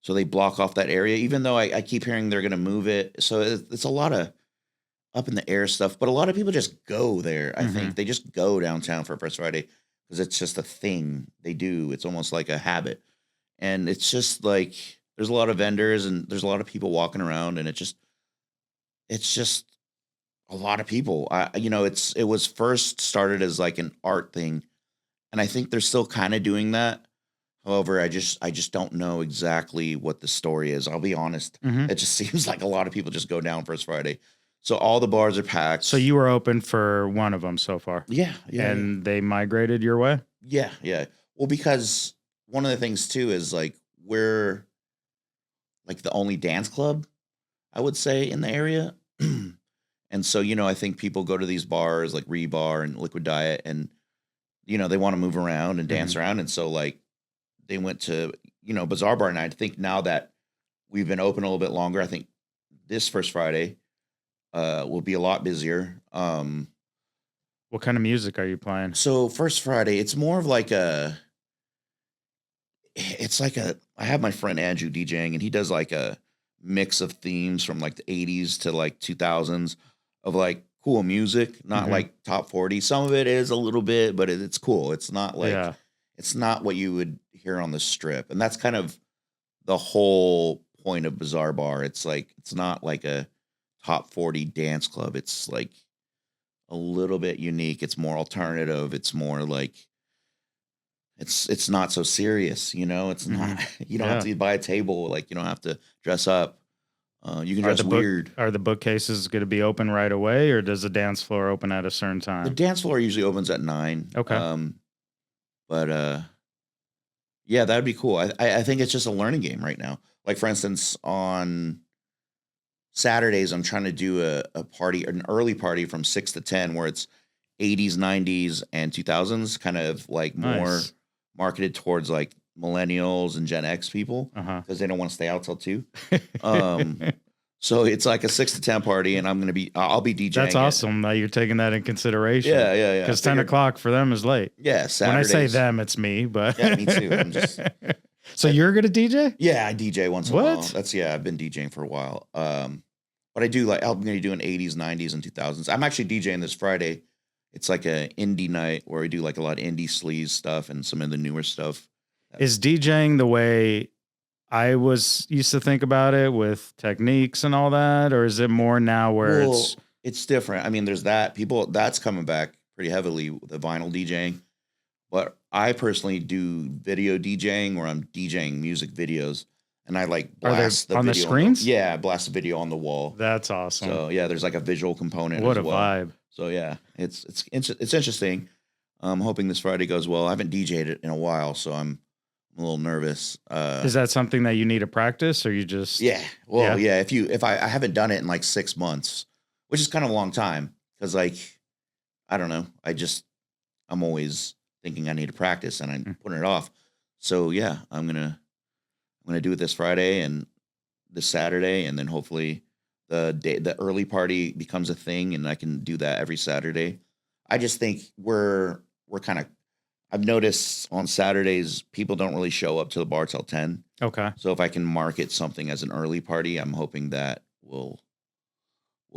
B: So they block off that area, even though I keep hearing they're going to move it. So it's a lot of up in the air stuff, but a lot of people just go there. I
A: Hmm.
B: think they just go downtown for First Friday because it's just a thing they do. It's almost like a habit. And it's just like there's a lot of vendors and there's a lot of people walking around, and it's just a lot of people. It was first started as like an art thing, and I think they're still kind of doing that. However, I just don't know exactly what the story is. I'll be honest.
A: Hmm.
B: It just seems like a lot of people just go down First Friday. So all the bars are packed.
A: So you were open for one of them so far,
B: Yeah, yeah, yeah.
A: and they migrated your way.
B: Yeah, yeah. Well, because one of the things too is like we're like the only dance club, I would say, in the area. And so, I think people go to these bars like Rebar and Liquid Diet, and they want to move around and
A: Hmm.
B: dance around. And so like they went to, Bazaar Bar, and I think now that we've been open a little bit longer, I think this First Friday will be a lot busier.
A: What kind of music are you playing?
B: So First Friday, it's more of like I have my friend Andrew DJing, and he does like a mix of themes from like the 80s to like 2000s of like cool music, not
A: Hmm.
B: like top 40. Some of it is a little bit, but it's cool.
A: Yeah.
B: It's not what you would hear on the strip. And that's kind of the whole point of Bazaar Bar. It's like, it's not like a top 40 dance club. It's like a little bit unique. It's more alternative. It's more like, it's not so serious, It's
A: Hmm.
B: not. You don't have
A: Yeah.
B: to buy a table. Like you don't have to dress up. You can
A: Are
B: dress weird.
A: the bookcases going to be open right away, or does the dance floor open at a certain
B: The
A: time?
B: dance floor usually opens at 9.
A: Okay.
B: But yeah, that'd be cool. I think it's just a learning game right now. Like for instance, on Saturdays, I'm trying to do a party, an early party from 6 to 10, where it's 80s, 90s, and 2000s, kind of like more
A: Nice.
B: marketed towards like millennials and Gen X people
A: Uh
B: because they don't want to stay out till 2.
A: huh.
B: Um, so it's like a 6 to 10 party, and I'll be
A: That's
B: DJing it.
A: awesome that you're taking that in consideration.
B: Yeah, yeah, yeah. I
A: Because 10
B: figured,
A: o'clock for them is late.
B: yeah,
A: When I say
B: Saturdays.
A: them, it's me, but
B: Yeah, me too.
A: So you're gonna DJ?
B: Yeah, I DJ once in a while.
A: What?
B: I've been DJing for a while. But I do like I'm going to do an 80s, 90s, and 2000s. I'm actually DJing this Friday. It's like a indie night where we do like a lot of indie sleaze stuff and some of the newer stuff.
A: Is DJing the way I was used to think about it with techniques and all that, or is it more now where
B: Well,
A: it's
B: it's different. I mean, there's that that's coming back pretty heavily with the vinyl DJing. But I personally do video DJing where I'm DJing music videos. and I like
A: Are they
B: blast the
A: on the
B: video.
A: screens?
B: Yeah, blast the video on the wall.
A: That's awesome.
B: So yeah, there's like a visual component
A: What
B: as
A: a
B: well.
A: vibe.
B: So yeah, it's interesting. I'm hoping this Friday goes well. I haven't DJ'd it in a while, so I'm a little nervous.
A: Is that something that you need to practice, or you just?
B: Yeah. Well, yeah. If I haven't done it in like 6 months, which is kind of a long time, because like I don't know, I'm always thinking I need to practice and I'm putting it off. So yeah, I'm gonna do it this Friday and this Saturday, and then hopefully the early party becomes a thing, and I can do that every Saturday. I just think we're kind of. I've noticed on Saturdays people don't really show up to the bar till 10.
A: Okay.
B: So if I can market something as an early party, I'm hoping that will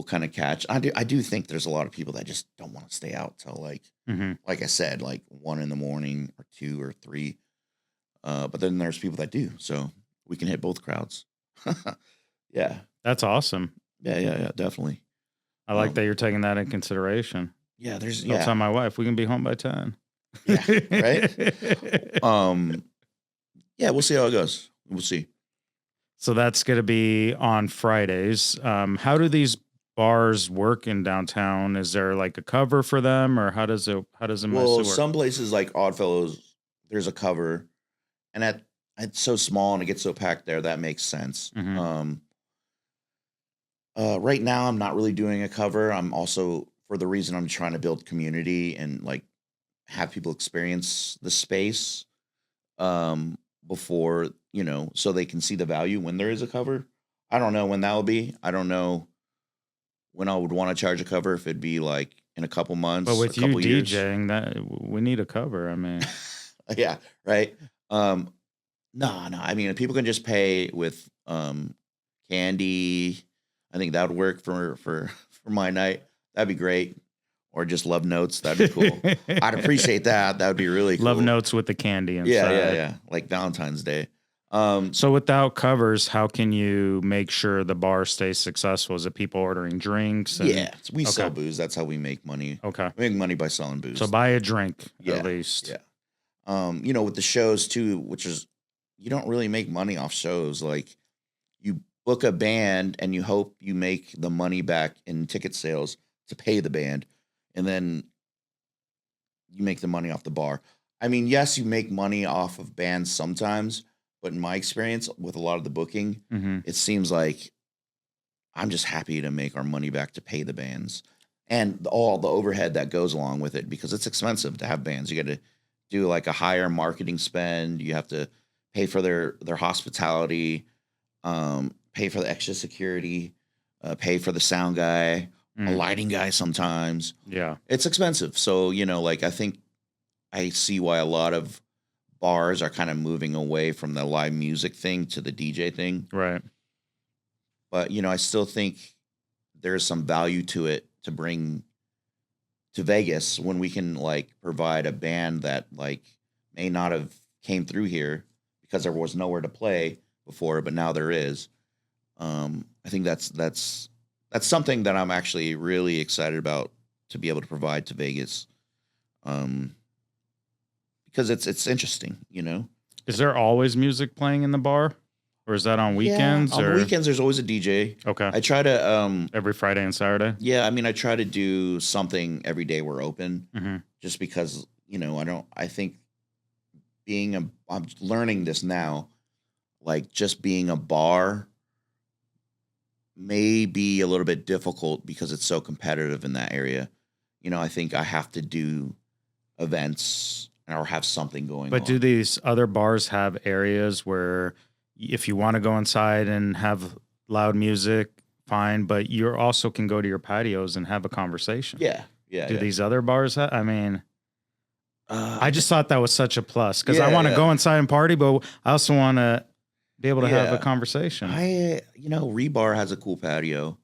B: kind of catch. I do think there's a lot of people that just don't want to stay out till like I said, like 1 in the morning or 2 or 3. But then there's people that do, so we can hit both crowds. Yeah,
A: That's awesome.
B: yeah, definitely.
A: I like that you're taking that in consideration.
B: Yeah,
A: I'll tell my wife we can be home by 10.
B: Yeah, right. Yeah, we'll see how it goes. We'll see.
A: So that's going to be on Fridays. How do these bars work in downtown? Is there like a cover for them, or how does it
B: Well,
A: work?
B: some places like Oddfellows, there's a cover, and it's so small and it gets so packed there that makes sense. Right now, I'm not really doing a cover. I'm also, for the reason I'm trying to build community and like have people experience the space before, so they can see the value when there is a cover. I don't know when that will be. I don't know when I would want to charge a cover, if it'd be like in a couple months.
A: But with
B: a couple
A: you
B: years.
A: DJing, that we need a cover. I mean,
B: Yeah, right. No. I mean, if people can just pay with candy, I think that would work for my night. That'd be great. Or just love notes. That'd be cool. I'd appreciate that. That would be really cool.
A: love notes with the candy inside.
B: Yeah. Like Valentine's Day.
A: So without covers, how can you make sure the bar stays successful? Is it people ordering drinks?
B: Yeah, we sell booze. That's how we make money.
A: Okay.
B: We make money by selling booze.
A: So buy a drink at least.
B: Yeah. With the shows too, which is, you don't really make money off shows. Like, you book a band and you hope you make the money back in ticket sales to pay the band, and then you make the money off the bar. I mean, yes, you make money off of bands sometimes, but in my experience with a lot of the booking, it seems like I'm just happy to make our money back to pay the bands and all the overhead that goes along with it, because it's expensive to have bands. You got to do like a higher marketing spend. You have to pay for their hospitality, pay for the extra security, pay for the sound guy, a lighting guy sometimes.
A: Yeah.
B: It's expensive. So, like, I think I see why a lot of bars are kind of moving away from the live music thing to the DJ thing.
A: Right.
B: But, I still think there's some value to it to bring to Vegas when we can like provide a band that like may not have came through here because there was nowhere to play before, but now there is. I think that's something that I'm actually really excited about to be able to provide to Vegas. Because it's interesting,
A: Is there always music playing in the bar, or is that on weekends?
B: Yeah, on weekends there's always a DJ.
A: Okay.
B: I try to
A: every Friday and Saturday.
B: Yeah, I mean, I try to do something every day we're open, just because I think I'm learning this now, like just being a bar may be a little bit difficult because it's so competitive in that area. I think I have to do events or have something going on.
A: But do these other bars have areas where if you want to go inside and have loud music, fine, but you also can go to your patios and have a conversation?
B: Yeah.
A: Do these other bars have? I mean, I just thought that was such a plus because I want to go inside and party, but I also want to be able to have a conversation.
B: Rebar has a cool patio.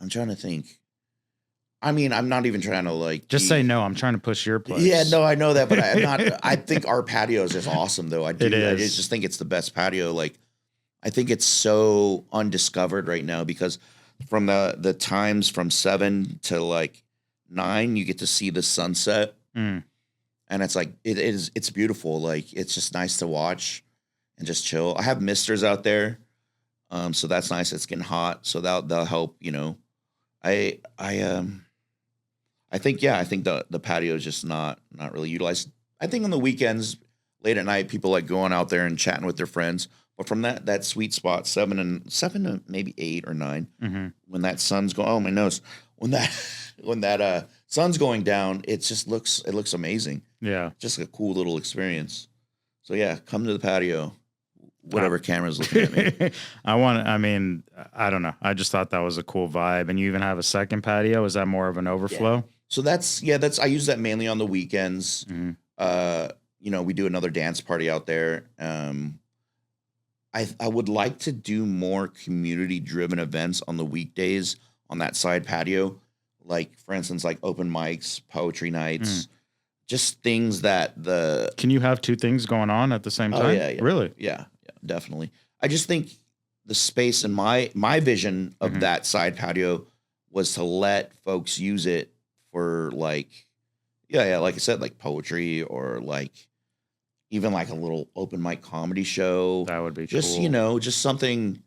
B: I'm trying to think. I mean, I'm not even trying to like
A: just say no. I'm trying to push your place.
B: Yeah, no, I know that, but I'm not. I think our patio is just awesome, though. I do.
A: It is.
B: I just think it's the best patio. Like, I think it's so undiscovered right now because from the times from 7 to like 9, you get to see the sunset, and it's like it's beautiful. Like, it's just nice to watch. and just chill. I have misters out there. So that's nice. It's getting hot. So that'll help, I, I, I think, yeah, I think the patio is just not really utilized. I think on the weekends, late at night, people like going out there and chatting with their friends. But from that sweet spot, seven to maybe 8 or 9, when that sun's going, oh my nose, when that sun's going down, it looks amazing.
A: Yeah,
B: Just a cool little experience. So yeah, come to the patio. Whatever camera's looking at me.
A: I don't know. I just thought that was a cool vibe. And you even have a second patio. Is that more of an overflow?
B: Yeah. So that's I use that mainly on the weekends. We do another dance party out there. I would like to do more community driven events on the weekdays on that side patio. Like for instance, like open mics, poetry nights, just things that
A: Can you have two things going on at the same time?
B: Oh, yeah.
A: Really?
B: Yeah, definitely. I just think the space and my vision of that side patio was to let folks use it for like I said, like poetry or like even like a little open mic comedy show.
A: That would be
B: just,
A: cool.
B: Just something,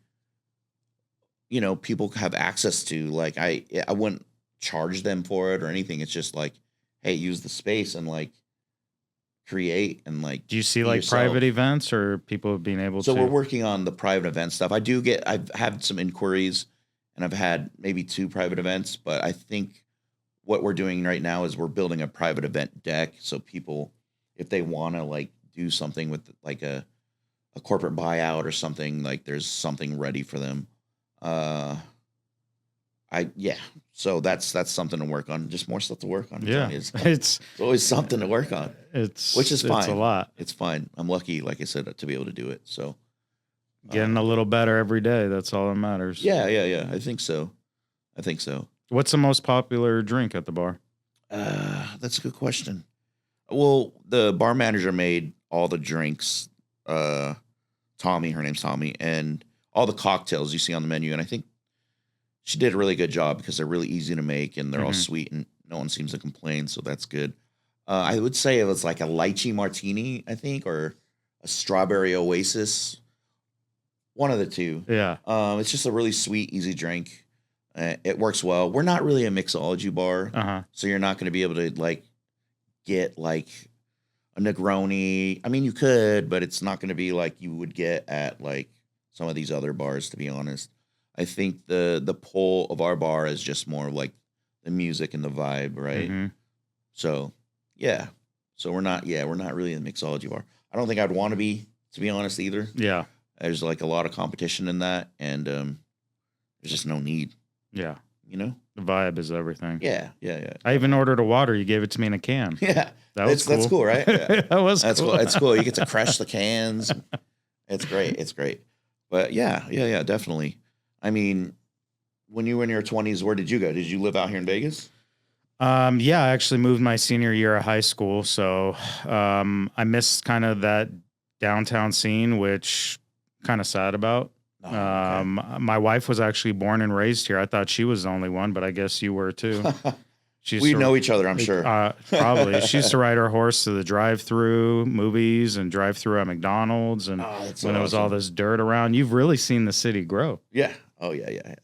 B: people have access to. Like I wouldn't charge them for it or anything. It's just like, hey, use the space and like create and like.
A: Do you see
B: be
A: like
B: yourself.
A: private events or people being able to?
B: So we're working on the private event stuff. I've had some inquiries and I've had maybe 2 private events, but I think what we're doing right now is we're building a private event deck. So people, if they want to like do something with like a corporate buyout or something, like there's something ready for them. So that's something to work on. Just more stuff to work on.
A: Yeah.
B: It's always something to work on. Which is fine.
A: It's a lot.
B: It's fine. I'm lucky, like I said, to be able to do it. So
A: getting a little better every day. That's all that matters.
B: Yeah. I think so.
A: What's the most popular drink at the bar?
B: That's a good question. Well, the bar manager made all the drinks. Tommy, her name's Tommy, and all the cocktails you see on the menu. And I think she did a really good job because they're really easy to make and they're all sweet and no one seems to complain. So that's good. I would say it was like a lychee martini, I think, or a strawberry oasis. One of the two.
A: Yeah.
B: It's just a really sweet, easy drink. It works well. We're not really a mixology bar, so you're not going to be able to like get like a Negroni. I mean, you could, but it's not going to be like you would get at like some of these other bars. To be honest, I think the pull of our bar is just more like the music and the vibe, right? So yeah, we're not really a mixology bar. I don't think I'd want to be honest, either.
A: Yeah,
B: there's like a lot of competition in that, and there's just no need.
A: Yeah.
B: The
A: vibe is everything.
B: Yeah.
A: I even ordered a water. You gave it to me in a can.
B: Yeah.
A: That's cool.
B: That's cool, right? Yeah.
A: That's
B: cool. It's cool. You get to crush the cans. It's great. But yeah, definitely. I mean, when you were in your 20s, where did you go? Did you live out here in Vegas?
A: Yeah, I actually moved my senior year of high school. So I missed kind of that downtown scene, which kind of sad about.
B: Okay.
A: My wife was actually born and raised here. I thought she was the only one, but I guess you were too.
B: We know each other, I'm sure.
A: Probably. She used to ride her horse to the drive-through movies and drive-through at McDonald's, and when there was all this dirt around. You've really seen the city grow.
B: Yeah. Oh yeah.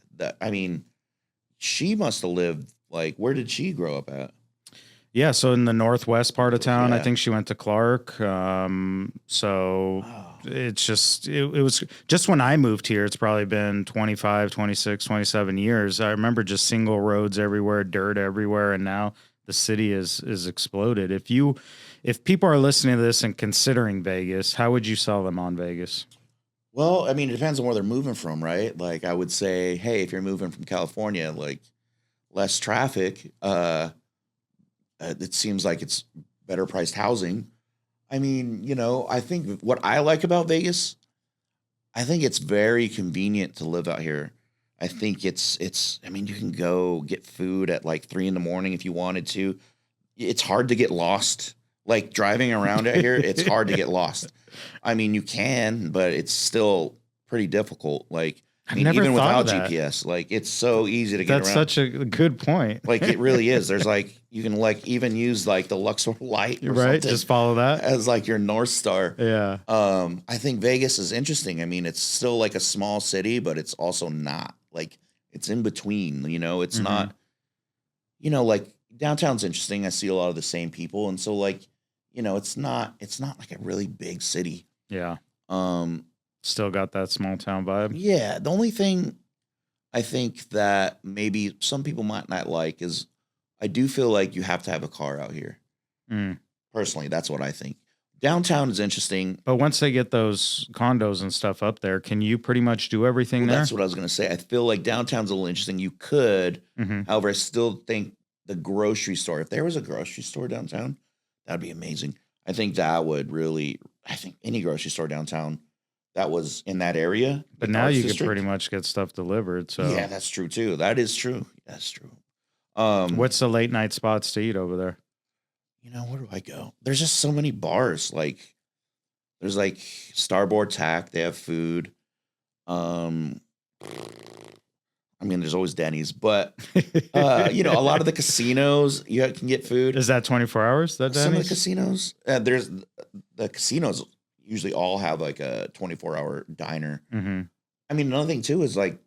B: She must have lived like. Where did she grow up at?
A: Yeah, so in the northwest part of town,
B: Yeah.
A: I think she went to Clark. It's just, it was just when I moved here, it's probably been 25, 26, 27 years. I remember just single roads everywhere, dirt everywhere. And now the city is exploded. If people are listening to this and considering Vegas, how would you sell them on Vegas?
B: Well, I mean, it depends on where they're moving from, right? Like I would say, hey, if you're moving from California, like less traffic, it seems like it's better priced housing. I mean, I think what I like about Vegas, I think it's very convenient to live out here. I think I mean, you can go get food at like 3 a.m. if you wanted to. It's hard to get lost. Like driving around out here, it's hard to get lost. I mean, you can, but it's still pretty difficult. Like, I mean,
A: never
B: even
A: thought
B: without
A: of that.
B: GPS, like it's so easy to get
A: That's
B: around.
A: such a good point.
B: Like it really is. There's like you can like even use like the Luxor light or
A: Right?
B: something
A: Just follow that.
B: as like your North Star.
A: Yeah.
B: I think Vegas is interesting. I mean, it's still like a small city, but it's also not like it's in between. You know, it's not. You know, like downtown's interesting. I see a lot of the same people, and so like, you know, it's not like a really big city.
A: Yeah.
B: Um,
A: Still got that small town vibe.
B: yeah. The only thing I think that maybe some people might not like is I do feel like you have to have a car out here.
A: Mm.
B: Personally, that's what I think. Downtown is interesting.
A: But once they get those condos and stuff up there, can you pretty much do everything there?
B: That's what I was going to say. I feel like downtown's a little interesting. You could, however, I still think the grocery store, if there was a grocery store downtown, that'd be amazing. I think that would really, I think any grocery store downtown that was in that area.
A: But now you can pretty much get stuff delivered. So
B: yeah, that's true too. That is true. That's true.
A: What's the late night spots to eat over there?
B: You know, where do I go? There's just so many bars. Like there's like Starboard Tack. They have food. I mean, there's always Denny's, but you know, a lot of the casinos you can get food.
A: Is that 24 hours? That Denny's?
B: Some of the casinos, there's the casinos usually all have like a 24-hour diner. I mean, another thing too is like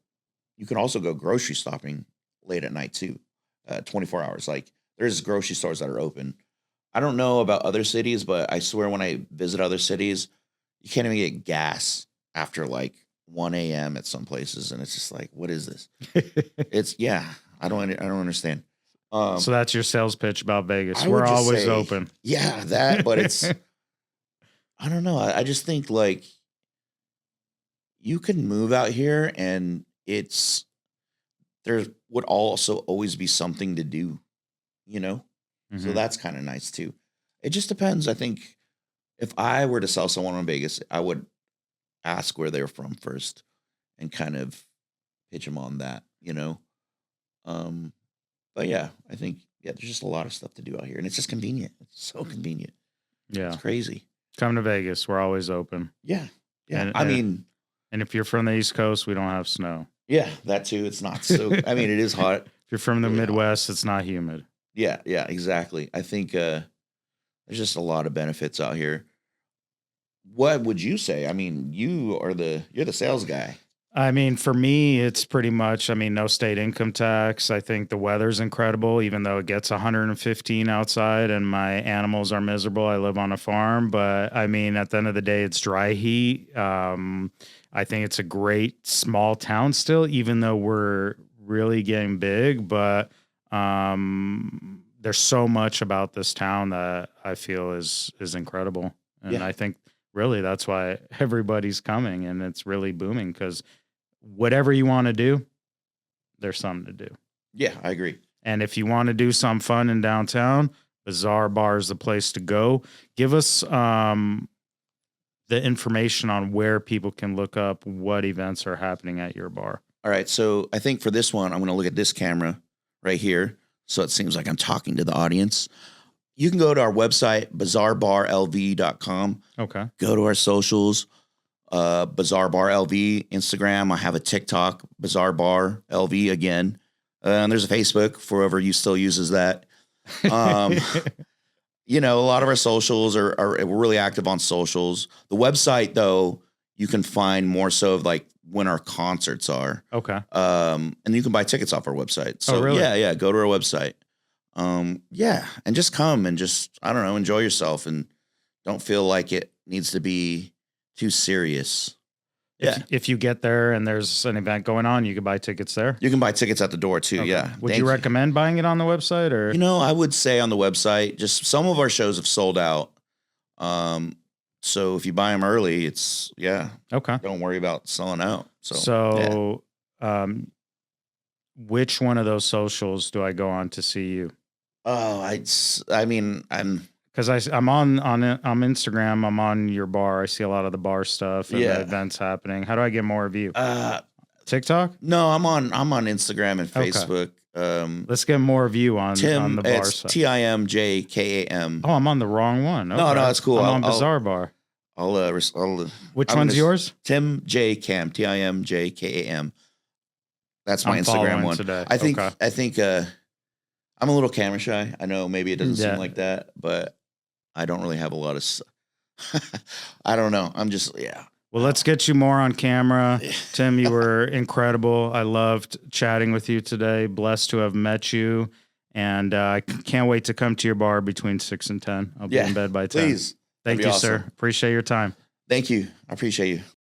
B: you can also go grocery shopping late at night too, 24 hours. Like there's grocery stores that are open. I don't know about other cities, but I swear when I visit other cities, you can't even get gas after like 1 a.m. at some places, and it's just like, what is this? It's I don't understand.
A: So that's your sales pitch about Vegas.
B: I
A: We're
B: would just
A: always
B: say,
A: open.
B: Yeah, that, but it's I don't know. I just think like you can move out here, and there would also always be something to do, you know. So that's kind of nice too. It just depends. I think if I were to sell someone in Vegas, I would ask where they're from first and kind of pitch them on that, you know? But yeah, I think, there's just a lot of stuff to do out here, and it's just convenient. It's so convenient.
A: Yeah.
B: It's crazy.
A: Come to Vegas. We're always open.
B: Yeah. Yeah. And
A: if you're from the East Coast, we don't have snow.
B: Yeah, that too. It's not so, I mean, it is hot.
A: If you're from the Midwest, it's not humid.
B: Yeah. Yeah, exactly. I think, there's just a lot of benefits out here. What would you say? I mean, you're the sales guy.
A: I mean, for me, it's pretty much, no state income tax. I think the weather's incredible, even though it gets 115 outside and my animals are miserable. I live on a farm, but I mean, at the end of the day, it's dry heat. I think it's a great small town still, even though we're really getting big, but there's so much about this town that I feel is incredible. And I think really that's why everybody's coming, and it's really booming because whatever you want to do, there's something to do.
B: Yeah, I agree.
A: And if you want to do some fun in downtown, Bizaar Bar is the place to go. Give us the information on where people can look up what events are happening at your bar.
B: All right. So I think for this one, I'm going to look at this camera right here. So it seems like I'm talking to the audience. You can go to our website, bazaarbarlv.com.
A: Okay.
B: Go to our socials, Bizaar Bar LV, Instagram. I have a TikTok, Bizaar Bar LV again. And there's a Facebook for whoever you still uses that. You know, a lot of our socials are we're really active on socials. The website, though, you can find more so of like when our concerts are.
A: Okay.
B: And you can buy tickets off our website. So
A: really?
B: Yeah. Go to our website. And just come and just, I don't know, enjoy yourself and don't feel like it needs to be too serious.
A: If you get there and there's an event going on, you can buy tickets there.
B: You can buy tickets at the door too. Okay. Yeah.
A: Would you recommend buying it on the website or?
B: You know, I would say on the website, just some of our shows have sold out. So if you buy them early, it's
A: okay.
B: Don't worry about selling out. So
A: which one of those socials do I go on to see you?
B: Oh, I'm
A: because I'm on Instagram. I'm on your bar. I see a lot of the bar stuff and the events happening. How do I get more of you? TikTok?
B: No, I'm on Instagram and Facebook.
A: Okay. Let's get more of you on the bar side.
B: TimJKAM.
A: Oh, I'm on the wrong one. Okay.
B: No, that's cool.
A: I'm on Bizaar Bar. Which
B: I'm
A: one's
B: gonna-
A: yours?
B: Tim J Kam, TIMJKAM. That's my
A: I'm
B: Instagram
A: following
B: one.
A: today.
B: I think
A: Okay.
B: I'm a little camera shy. I know maybe it doesn't
A: Yeah.
B: seem like that, but I don't really have a lot of. I don't know. I'm just
A: Well, let's get you more on camera. Tim, you were incredible. I loved chatting with you today. Blessed to have met you. And I can't wait to come to your bar between 6 and 10. I'll be in bed by 10.
B: Please.
A: Thank
B: That'd
A: you,
B: be
A: sir.
B: awesome.
A: Appreciate your time.
B: Thank you. I appreciate you.